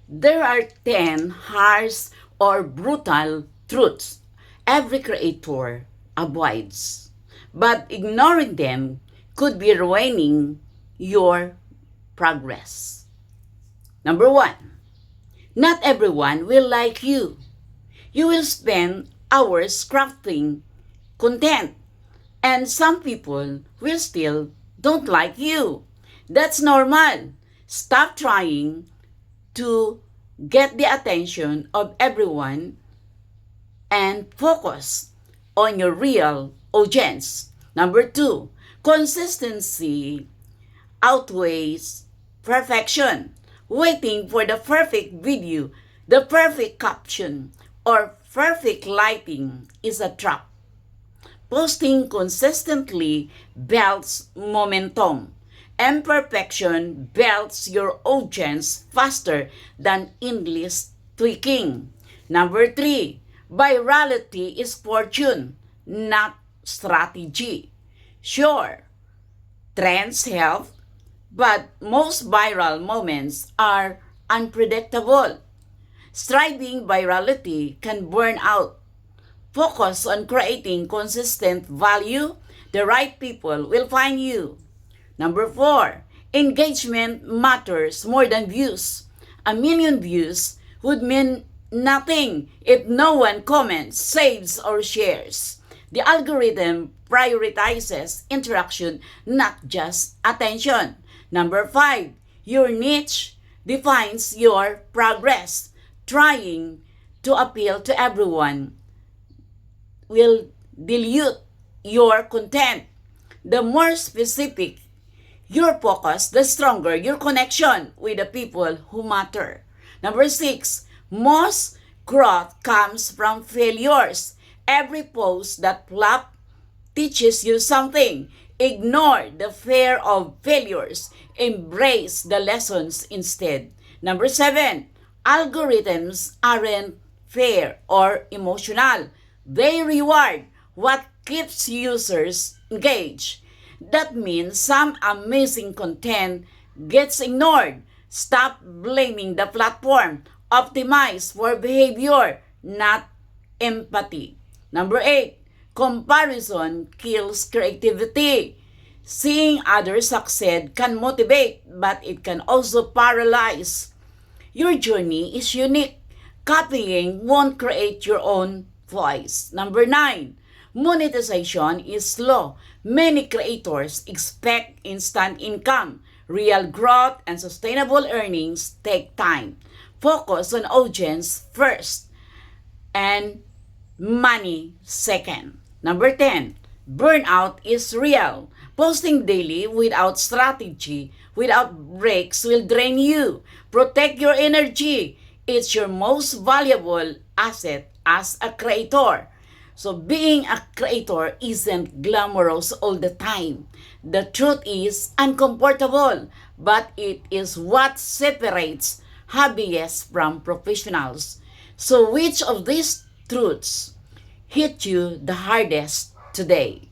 There are 10 harsh or brutal truths every creator avoids, but ignoring them could be ruining your progress. Number 1, not everyone will like you. You will spend hours crafting content, and some people will still don't like you. That's normal. Stop trying to get the attention of everyone and focus on your real audience. Number 2, consistency outweighs perfection. Waiting for the perfect video, the perfect caption, or perfect lighting is a trap. Posting consistently builds momentum. Imperfection builds your audience faster than endless tweaking. Number 3, virality is fortune, not strategy. Sure, trends help, but most viral moments are unpredictable. Striving virality can burn out. Focus on creating consistent value. The right people will find you. Number 4, engagement matters more than views. A million views would mean nothing if no one comments, saves, or shares. The algorithm prioritizes interaction, not just attention. Number 5, your niche defines your progress. Trying to appeal to everyone will dilute your content. The more specific your focus, the stronger your connection with the people who matter. Number 6, most growth comes from failures. Every post that flop teaches you something. Ignore the fear of failures. Embrace the lessons instead. Number 7, algorithms aren't fair or emotional. They reward what keeps users engaged. That means some amazing content gets ignored. Stop blaming the platform. Optimize for behavior, not empathy. Number 8, comparison kills creativity. Seeing others succeed can motivate, but it can also paralyze. Your journey is unique. Copying won't create your own voice. Number 9, monetization is slow. Many creators expect instant income. Real growth and sustainable earnings take time. Focus on audience first and money second. Number 10, burnout is real. Posting daily without strategy, without breaks will drain you. Protect your energy. It's your most valuable asset as a creator. So being a creator isn't glamorous all the time. The truth is uncomfortable, but it is what separates hobbyists from professionals. So which of these truths hit you the hardest today?